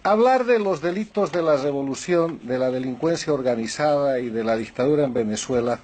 Hablar de los delitos de la revolución, de la delincuencia organizada y de la dictadura en Venezuela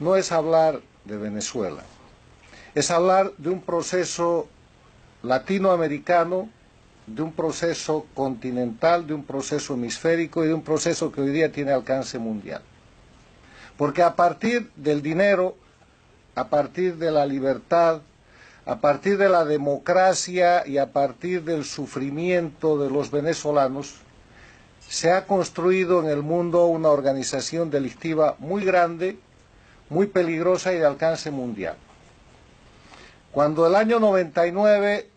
no es hablar de Venezuela, es hablar de un proceso latinoamericano, de un proceso continental, de un proceso hemisférico y de un proceso que hoy día tiene alcance mundial. Porque a partir del dinero, a partir de la libertad, a partir de la democracia y a partir del sufrimiento de los venezolanos, se ha construido en el mundo una organización delictiva muy grande, muy peligrosa y de alcance mundial. Cuando el año 99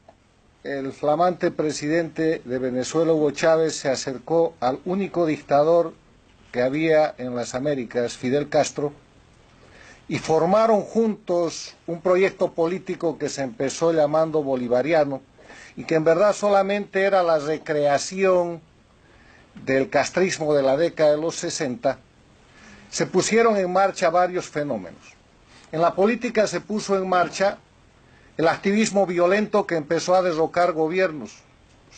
el flamante presidente de Venezuela, Hugo Chávez, se acercó al único dictador que había en las Américas, Fidel Castro, y formaron juntos un proyecto político que se empezó llamando bolivariano y que en verdad solamente era la recreación del castrismo de la década de los 60, se pusieron en marcha varios fenómenos. En la política se puso en marcha el activismo violento que empezó a derrocar gobiernos.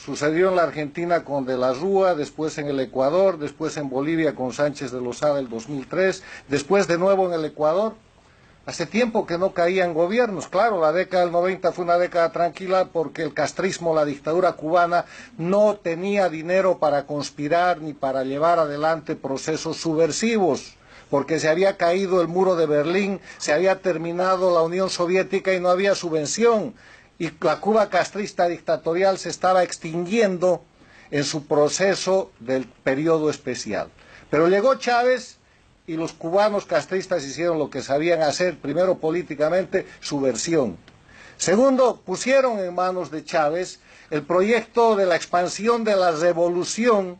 Sucedió en la Argentina con De la Rúa, después en el Ecuador, después en Bolivia con Sánchez de Lozada en 2003, después de nuevo en el Ecuador. Hace tiempo que no caían gobiernos. Claro, la década del 90 fue una década tranquila porque el castrismo, la dictadura cubana, no tenía dinero para conspirar ni para llevar adelante procesos subversivos, porque se había caído el muro de Berlín, se había terminado la Unión Soviética y no había subvención. Y la Cuba castrista dictatorial se estaba extinguiendo en su proceso del periodo especial. Pero llegó Chávez y los cubanos castristas hicieron lo que sabían hacer, primero políticamente, subversión. Segundo, pusieron en manos de Chávez el proyecto de la expansión de la revolución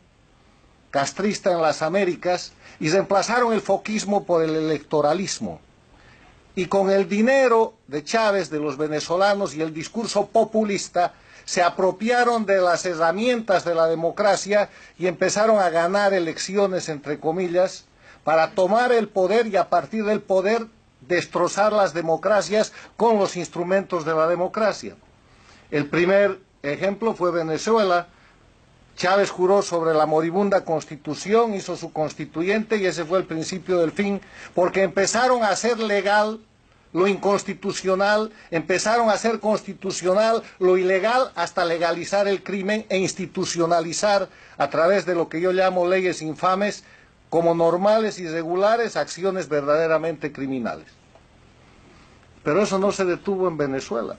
castrista en las Américas y reemplazaron el foquismo por el electoralismo. Y con el dinero de Chávez, de los venezolanos y el discurso populista, se apropiaron de las herramientas de la democracia y empezaron a ganar elecciones, entre comillas, para tomar el poder y a partir del poder destrozar las democracias con los instrumentos de la democracia. El primer ejemplo fue Venezuela. Chávez juró sobre la moribunda Constitución, hizo su constituyente y ese fue el principio del fin, porque empezaron a hacer legal lo inconstitucional, empezaron a hacer constitucional lo ilegal hasta legalizar el crimen e institucionalizar a través de lo que yo llamo leyes infames como normales y regulares acciones verdaderamente criminales. Pero eso no se detuvo en Venezuela.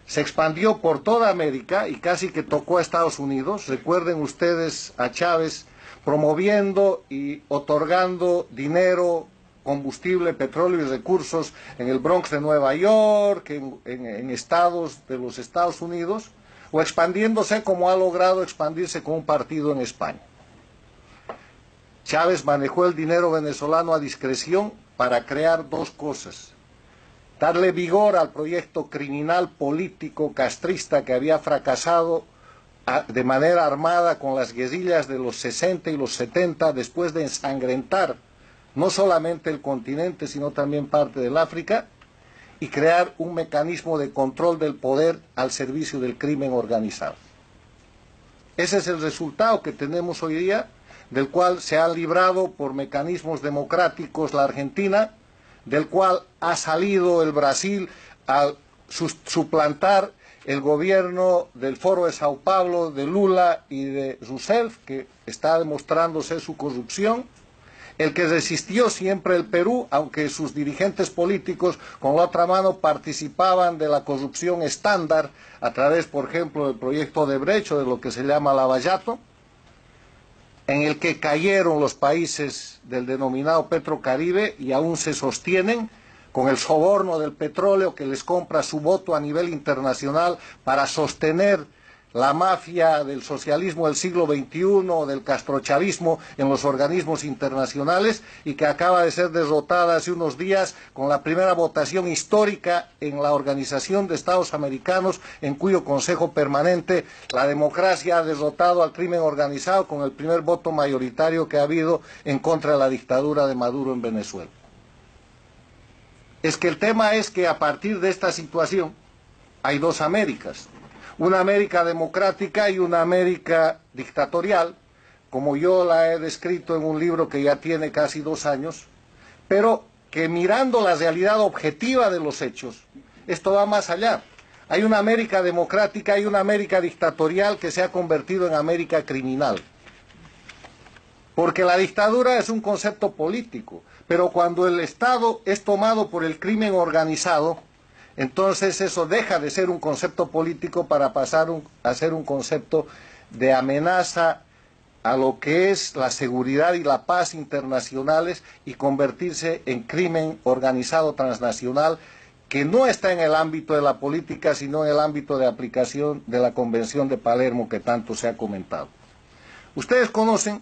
Se expandió por toda América y casi que tocó a Estados Unidos. Recuerden ustedes a Chávez promoviendo y otorgando dinero, combustible, petróleo y recursos en el Bronx de Nueva York, en estados de los Estados Unidos, o expandiéndose como ha logrado expandirse con un partido en España. Chávez manejó el dinero venezolano a discreción para crear dos cosas: darle vigor al proyecto criminal político castrista que había fracasado de manera armada con las guerrillas de los 60 y los 70 después de ensangrentar no solamente el continente sino también parte del África, y crear un mecanismo de control del poder al servicio del crimen organizado. Ese es el resultado que tenemos hoy día, del cual se ha librado por mecanismos democráticos la Argentina, del cual ha salido el Brasil al suplantar el gobierno del Foro de Sao Paulo, de Lula y de Rousseff, que está demostrándose su corrupción. El que resistió siempre el Perú, aunque sus dirigentes políticos con la otra mano participaban de la corrupción estándar a través, por ejemplo, del proyecto de Brecht o de lo que se llama Lavallato, en el que cayeron los países del denominado Petrocaribe y aún se sostienen con el soborno del petróleo que les compra su voto a nivel internacional para sostener la mafia del socialismo del siglo XXI, del castrochavismo en los organismos internacionales, y que acaba de ser derrotada hace unos días con la primera votación histórica en la Organización de Estados Americanos, en cuyo Consejo Permanente la democracia ha derrotado al crimen organizado con el primer voto mayoritario que ha habido en contra de la dictadura de Maduro en Venezuela. Es que el tema es que a partir de esta situación hay dos Américas. una América democrática y una América dictatorial, como yo la he descrito en un libro que ya tiene casi 2 años, pero que mirando la realidad objetiva de los hechos, esto va más allá. Hay una América democrática y una América dictatorial que se ha convertido en América criminal. Porque la dictadura es un concepto político, pero cuando el Estado es tomado por el crimen organizado, entonces eso deja de ser un concepto político para pasar a ser un concepto de amenaza a lo que es la seguridad y la paz internacionales y convertirse en crimen organizado transnacional que no está en el ámbito de la política, sino en el ámbito de aplicación de la Convención de Palermo que tanto se ha comentado. Ustedes conocen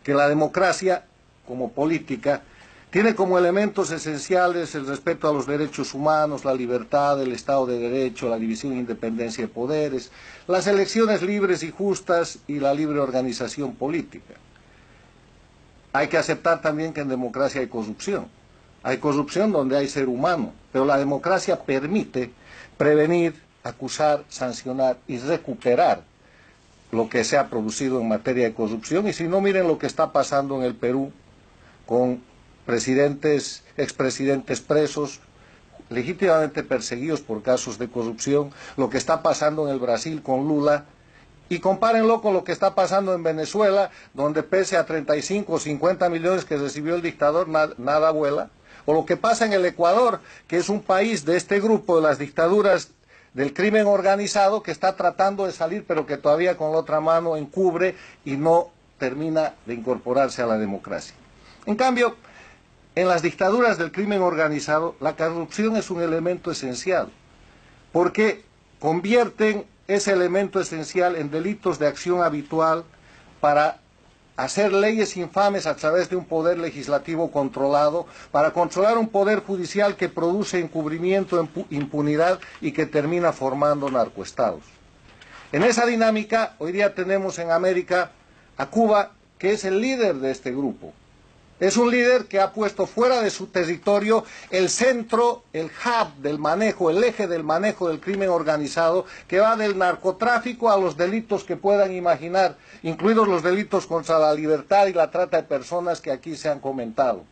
que la democracia, como política, tiene como elementos esenciales el respeto a los derechos humanos, la libertad, el Estado de Derecho, la división e independencia de poderes, las elecciones libres y justas y la libre organización política. Hay que aceptar también que en democracia hay corrupción. Hay corrupción donde hay ser humano, pero la democracia permite prevenir, acusar, sancionar y recuperar lo que se ha producido en materia de corrupción. Y si no, miren lo que está pasando en el Perú con presidentes, expresidentes presos, legítimamente perseguidos por casos de corrupción, lo que está pasando en el Brasil con Lula, y compárenlo con lo que está pasando en Venezuela, donde pese a 35 o 50 millones que recibió el dictador, nada vuela, o lo que pasa en el Ecuador, que es un país de este grupo de las dictaduras del crimen organizado, que está tratando de salir, pero que todavía con la otra mano encubre y no termina de incorporarse a la democracia. En cambio, en las dictaduras del crimen organizado, la corrupción es un elemento esencial, porque convierten ese elemento esencial en delitos de acción habitual para hacer leyes infames a través de un poder legislativo controlado, para controlar un poder judicial que produce encubrimiento, impunidad y que termina formando narcoestados. En esa dinámica, hoy día tenemos en América a Cuba, que es el líder de este grupo. Es un líder que ha puesto fuera de su territorio el centro, el hub del manejo, el eje del manejo del crimen organizado, que va del narcotráfico a los delitos que puedan imaginar, incluidos los delitos contra la libertad y la trata de personas que aquí se han comentado.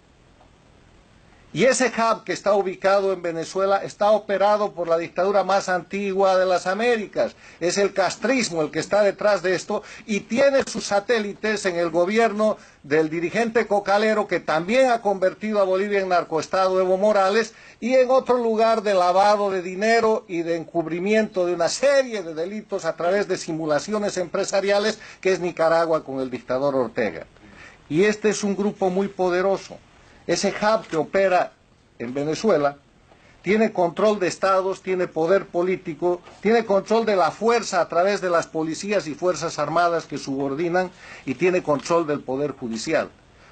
Y ese hub que está ubicado en Venezuela está operado por la dictadura más antigua de las Américas. Es el castrismo el que está detrás de esto y tiene sus satélites en el gobierno del dirigente cocalero que también ha convertido a Bolivia en narcoestado, Evo Morales, y en otro lugar de lavado de dinero y de encubrimiento de una serie de delitos a través de simulaciones empresariales, que es Nicaragua con el dictador Ortega. Y este es un grupo muy poderoso. Ese hub que opera en Venezuela tiene control de estados, tiene poder político, tiene control de la fuerza a través de las policías y fuerzas armadas que subordinan y tiene control del poder judicial.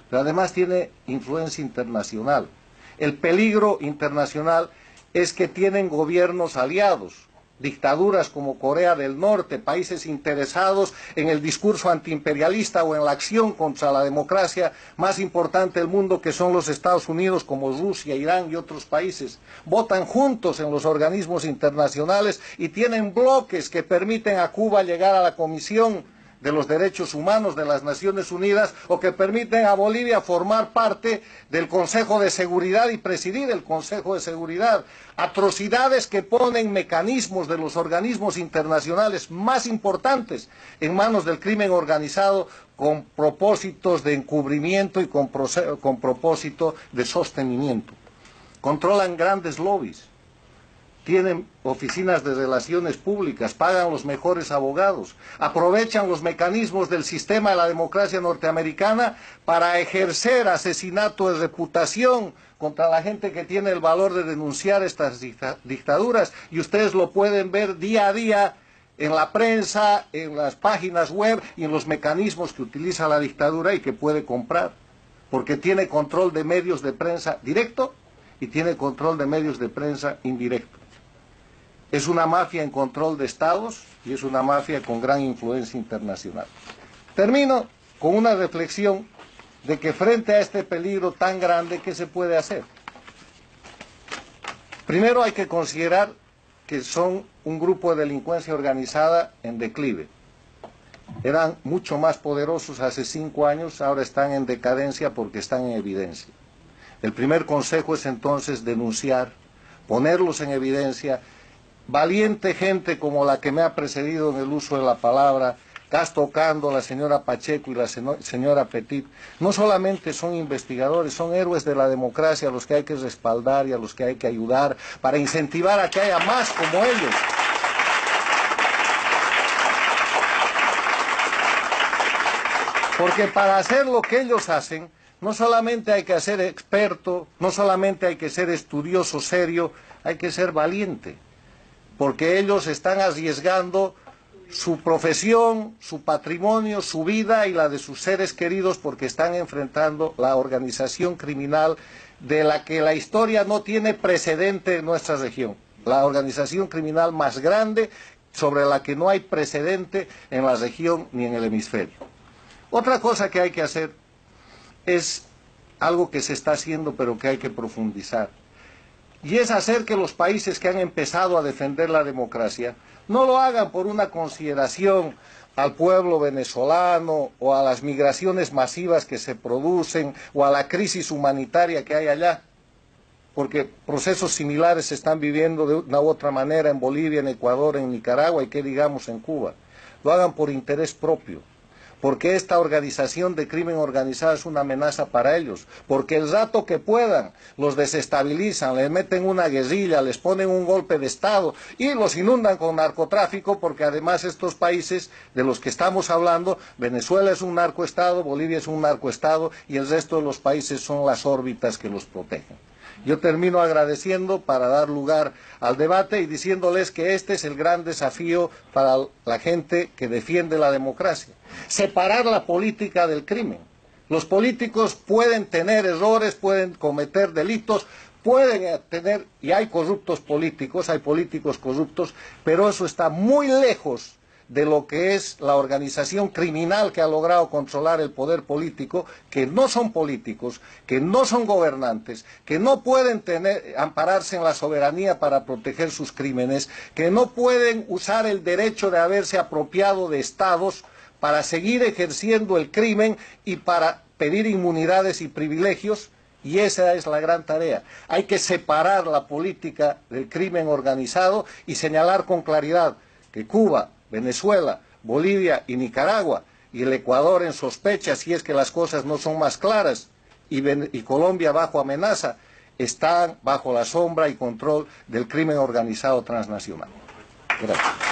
Pero además tiene influencia internacional. El peligro internacional es que tienen gobiernos aliados, dictaduras como Corea del Norte, países interesados en el discurso antiimperialista o en la acción contra la democracia más importante del mundo, que son los Estados Unidos, como Rusia, Irán y otros países. Votan juntos en los organismos internacionales y tienen bloques que permiten a Cuba llegar a la Comisión de los Derechos Humanos de las Naciones Unidas, o que permiten a Bolivia formar parte del Consejo de Seguridad y presidir el Consejo de Seguridad. Atrocidades que ponen mecanismos de los organismos internacionales más importantes en manos del crimen organizado con propósitos de encubrimiento y con propósito de sostenimiento. Controlan grandes lobbies. Tienen oficinas de relaciones públicas, pagan los mejores abogados, aprovechan los mecanismos del sistema de la democracia norteamericana para ejercer asesinato de reputación contra la gente que tiene el valor de denunciar estas dictaduras, y ustedes lo pueden ver día a día en la prensa, en las páginas web y en los mecanismos que utiliza la dictadura y que puede comprar, porque tiene control de medios de prensa directo y tiene control de medios de prensa indirecto. Es una mafia en control de estados y es una mafia con gran influencia internacional. Termino con una reflexión de que frente a este peligro tan grande, ¿qué se puede hacer? Primero hay que considerar que son un grupo de delincuencia organizada en declive. Eran mucho más poderosos hace 5 años, ahora están en decadencia porque están en evidencia. El primer consejo es entonces denunciar, ponerlos en evidencia. Valiente gente como la que me ha precedido en el uso de la palabra, Castro Cando, la señora Pacheco y la señora Petit, no solamente son investigadores, son héroes de la democracia a los que hay que respaldar y a los que hay que ayudar para incentivar a que haya más como ellos. Porque para hacer lo que ellos hacen, no solamente hay que ser experto, no solamente hay que ser estudioso serio, hay que ser valiente. Porque ellos están arriesgando su profesión, su patrimonio, su vida y la de sus seres queridos porque están enfrentando la organización criminal de la que la historia no tiene precedente en nuestra región. La organización criminal más grande sobre la que no hay precedente en la región ni en el hemisferio. Otra cosa que hay que hacer es algo que se está haciendo pero que hay que profundizar. Y es hacer que los países que han empezado a defender la democracia no lo hagan por una consideración al pueblo venezolano o a las migraciones masivas que se producen o a la crisis humanitaria que hay allá, porque procesos similares se están viviendo de una u otra manera en Bolivia, en Ecuador, en Nicaragua y qué digamos en Cuba. Lo hagan por interés propio. Porque esta organización de crimen organizado es una amenaza para ellos, porque el rato que puedan los desestabilizan, les meten una guerrilla, les ponen un golpe de Estado y los inundan con narcotráfico, porque además estos países de los que estamos hablando, Venezuela es un narcoestado, Bolivia es un narcoestado y el resto de los países son las órbitas que los protegen. Yo termino agradeciendo para dar lugar al debate y diciéndoles que este es el gran desafío para la gente que defiende la democracia. Separar la política del crimen. Los políticos pueden tener errores, pueden cometer delitos, pueden tener, y hay corruptos políticos, hay políticos corruptos, pero eso está muy lejos de lo que es la organización criminal que ha logrado controlar el poder político, que no son políticos, que no son gobernantes, que no pueden ampararse en la soberanía para proteger sus crímenes, que no pueden usar el derecho de haberse apropiado de estados para seguir ejerciendo el crimen y para pedir inmunidades y privilegios. Y esa es la gran tarea. Hay que separar la política del crimen organizado y señalar con claridad que Cuba, Venezuela, Bolivia y Nicaragua y el Ecuador en sospecha, si es que las cosas no son más claras, y Colombia bajo amenaza, están bajo la sombra y control del crimen organizado transnacional. Gracias.